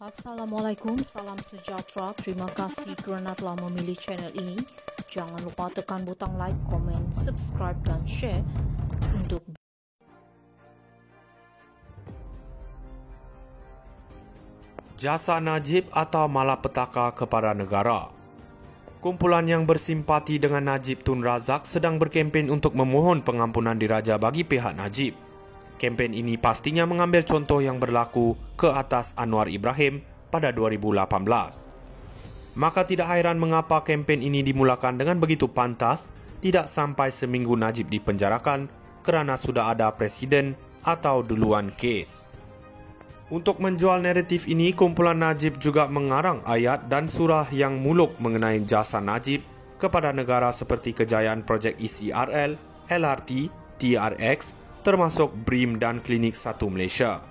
Assalamualaikum, salam sejahtera. Terima kasih kerana telah memilih channel ini. Jangan lupa tekan butang like, komen, subscribe dan share untuk Jasa Najib atau malapetaka kepada negara. Kumpulan yang bersimpati dengan Najib Tun Razak sedang berkempen untuk memohon pengampunan diraja bagi pihak Najib. Kempen ini pastinya mengambil contoh yang berlaku ke atas Anwar Ibrahim pada 2018. Maka tidak hairan mengapa kempen ini dimulakan dengan begitu pantas, tidak sampai seminggu Najib dipenjarakan kerana sudah ada presiden atau duluan kes. Untuk menjual naratif ini, kumpulan Najib juga mengarang ayat dan surah yang muluk mengenai jasa Najib kepada negara seperti kejayaan projek ECRL, LRT, TRX, termasuk BRIM dan Klinik 1 Malaysia.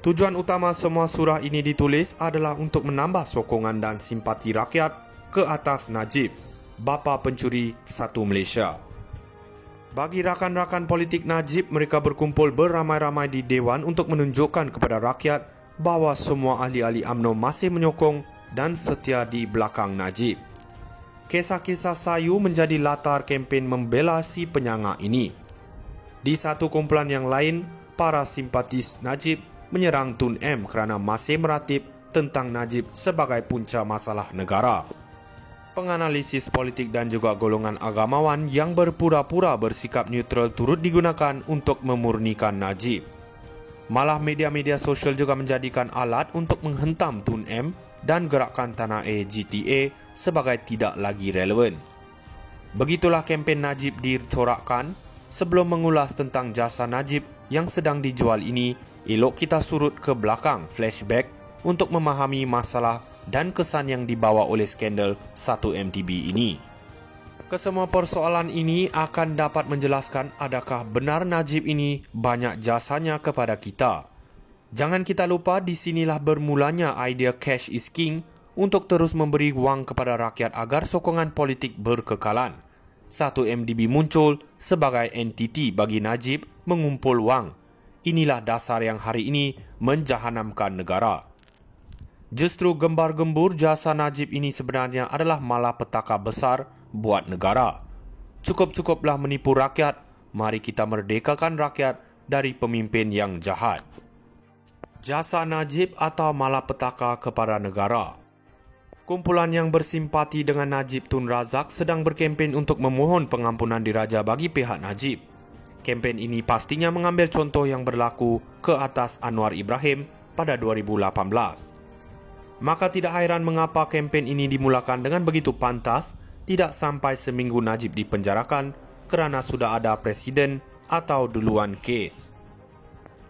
Tujuan utama semua surah ini ditulis adalah untuk menambah sokongan dan simpati rakyat ke atas Najib, bapa pencuri 1 Malaysia. Bagi rakan-rakan politik Najib, mereka berkumpul beramai-ramai di Dewan untuk menunjukkan kepada rakyat bahawa semua ahli-ahli UMNO masih menyokong dan setia di belakang Najib. Kisah-kisah sayu menjadi latar kempen membela si penyangga ini. Di satu kumpulan yang lain, para simpatis Najib menyerang Tun M kerana masih meratip tentang Najib sebagai punca masalah negara. Penganalisis politik dan juga golongan agamawan yang berpura-pura bersikap neutral turut digunakan untuk memurnikan Najib. Malah media-media sosial juga menjadikan alat untuk menghentam Tun M dan gerakan Tanah Air GTA sebagai tidak lagi relevan. Begitulah kempen Najib dicorakkan. Sebelum mengulas tentang jasa Najib yang sedang dijual ini, elok kita surut ke belakang flashback untuk memahami masalah dan kesan yang dibawa oleh skandal 1MDB ini. Kesemua persoalan ini akan dapat menjelaskan adakah benar Najib ini banyak jasanya kepada kita. Jangan kita lupa di sinilah bermulanya idea cash is king untuk terus memberi wang kepada rakyat agar sokongan politik berkekalan. 1MDB muncul sebagai entiti bagi Najib mengumpul wang. Inilah dasar yang hari ini menjahanamkan negara. Justru gembar-gembur jasa Najib ini sebenarnya adalah malapetaka besar buat negara. Cukup-cukuplah menipu rakyat. Mari kita merdekakan rakyat dari pemimpin yang jahat. Jasa Najib atau malapetaka kepada negara. Kumpulan yang bersimpati dengan Najib Tun Razak sedang berkempen untuk memohon pengampunan diraja bagi pihak Najib. Kempen ini pastinya mengambil contoh yang berlaku ke atas Anwar Ibrahim pada 2018. Maka tidak hairan mengapa kempen ini dimulakan dengan begitu pantas, tidak sampai seminggu Najib dipenjarakan kerana sudah ada presiden atau duluan kes.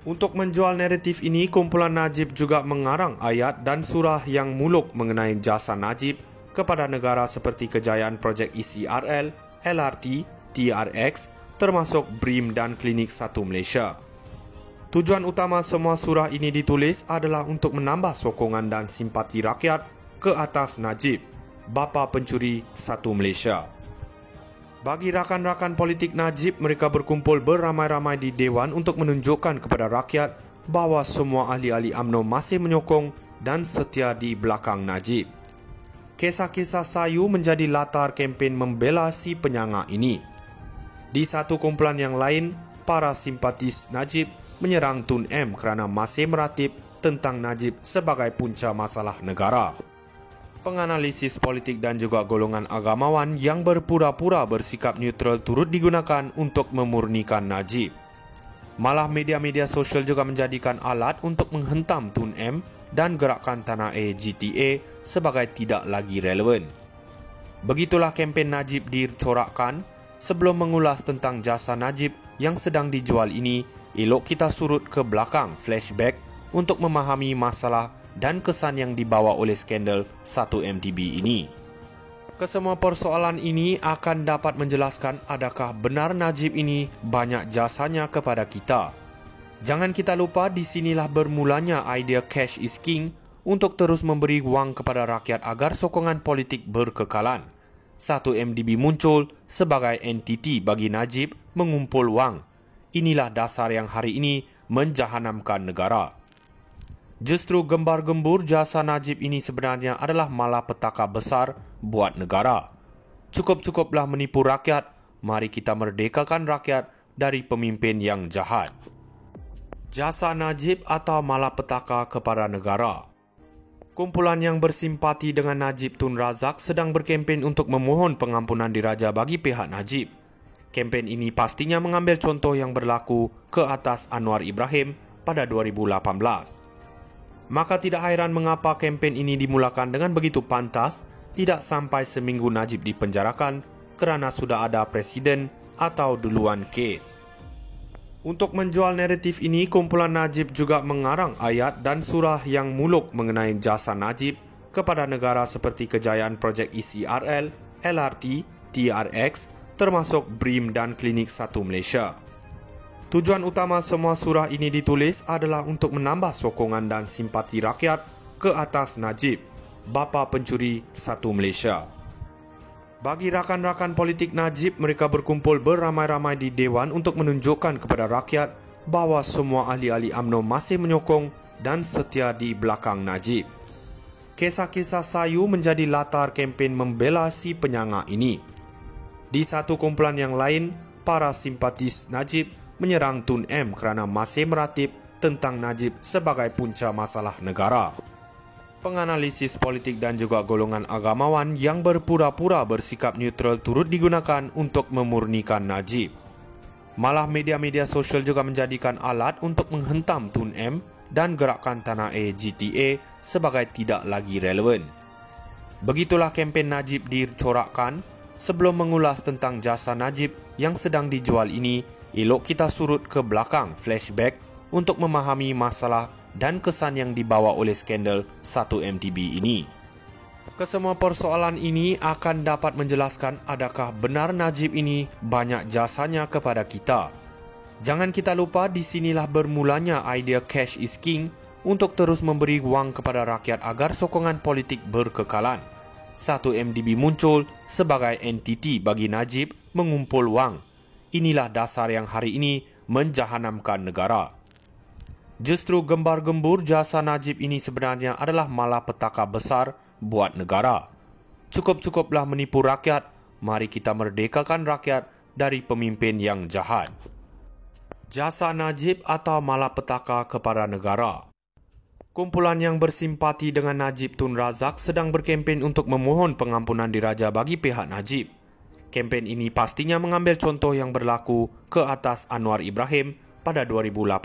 Untuk menjual naratif ini, kumpulan Najib juga mengarang ayat dan surah yang muluk mengenai jasa Najib kepada negara seperti kejayaan projek ECRL, LRT, TRX, termasuk BRIM dan Klinik 1 Malaysia. Tujuan utama semua surah ini ditulis adalah untuk menambah sokongan dan simpati rakyat ke atas Najib, bapa pencuri 1 Malaysia. Bagi rakan-rakan politik Najib, mereka berkumpul beramai-ramai di Dewan untuk menunjukkan kepada rakyat bahawa semua ahli-ahli UMNO masih menyokong dan setia di belakang Najib. Kisah-kisah sayu menjadi latar kempen membela si penyangga ini. Di satu kumpulan yang lain, para simpatis Najib menyerang Tun M kerana masih meratip tentang Najib sebagai punca masalah negara. Penganalisis politik dan juga golongan agamawan yang berpura-pura bersikap neutral turut digunakan untuk memurnikan Najib. Malah media-media sosial juga menjadikan alat untuk menghentam Tun M dan gerakan Tanah Air GTA sebagai tidak lagi relevan. Begitulah kempen Najib dicorakkan. Sebelum mengulas tentang jasa Najib yang sedang dijual ini, elok kita surut ke belakang flashback untuk memahami masalah dan kesan yang dibawa oleh skandal 1MDB ini. Kesemua persoalan ini akan dapat menjelaskan adakah benar Najib ini banyak jasanya kepada kita. Jangan kita lupa di sinilah bermulanya idea cash is king untuk terus memberi wang kepada rakyat agar sokongan politik berkekalan. 1MDB muncul sebagai entiti bagi Najib mengumpul wang. Inilah dasar yang hari ini menjahanamkan negara. Justru gembar-gembur jasa Najib ini sebenarnya adalah malapetaka besar buat negara. Cukup-cukuplah menipu rakyat, mari kita merdekakan rakyat dari pemimpin yang jahat. Jasa Najib atau malapetaka kepada negara. Kumpulan yang bersimpati dengan Najib Tun Razak sedang berkempen untuk memohon pengampunan diraja bagi pihak Najib. Kempen ini pastinya mengambil contoh yang berlaku ke atas Anwar Ibrahim pada 2018. Maka tidak hairan mengapa kempen ini dimulakan dengan begitu pantas, tidak sampai seminggu Najib dipenjarakan kerana sudah ada presiden atau duluan kes. Untuk menjual naratif ini, kumpulan Najib juga mengarang ayat dan surah yang muluk mengenai jasa Najib kepada negara seperti kejayaan projek ECRL, LRT, TRX, termasuk BRIM dan Klinik 1 Malaysia. Tujuan utama semua surah ini ditulis adalah untuk menambah sokongan dan simpati rakyat ke atas Najib, bapa pencuri 1 Malaysia. Bagi rakan-rakan politik Najib, mereka berkumpul beramai-ramai di Dewan untuk menunjukkan kepada rakyat bahawa semua ahli-ahli UMNO masih menyokong dan setia di belakang Najib. Kisah-kisah sayu menjadi latar kempen membela si penyangga ini. Di satu kumpulan yang lain, para simpatis Najib menyerang Tun M kerana masih meratip tentang Najib sebagai punca masalah negara. Penganalisis politik dan juga golongan agamawan yang berpura-pura bersikap neutral turut digunakan untuk memurnikan Najib. Malah media-media sosial juga menjadikan alat untuk menghentam Tun M dan gerakan Tanah Air GTA sebagai tidak lagi relevan. Begitulah kempen Najib dicorakkan. Sebelum mengulas tentang jasa Najib yang sedang dijual ini, elok kita surut ke belakang flashback untuk memahami masalah dan kesan yang dibawa oleh skandal 1MDB ini. Kesemua persoalan ini akan dapat menjelaskan adakah benar Najib ini banyak jasanya kepada kita. Jangan kita lupa di sinilah bermulanya idea cash is king untuk terus memberi wang kepada rakyat agar sokongan politik berkekalan. 1MDB muncul sebagai entiti bagi Najib mengumpul wang. Inilah dasar yang hari ini menjahanamkan negara. Justru gembar-gembur jasa Najib ini sebenarnya adalah malapetaka besar buat negara. Cukup-cukuplah menipu rakyat, mari kita merdekakan rakyat dari pemimpin yang jahat. Jasa Najib atau malapetaka kepada negara. Kumpulan yang bersimpati dengan Najib Tun Razak sedang berkempen untuk memohon pengampunan diraja bagi pihak Najib. Kempen ini pastinya mengambil contoh yang berlaku ke atas Anwar Ibrahim pada 2018.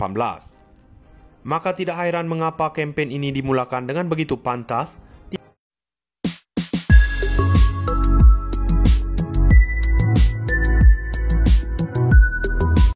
Maka tidak hairan mengapa kempen ini dimulakan dengan begitu pantas,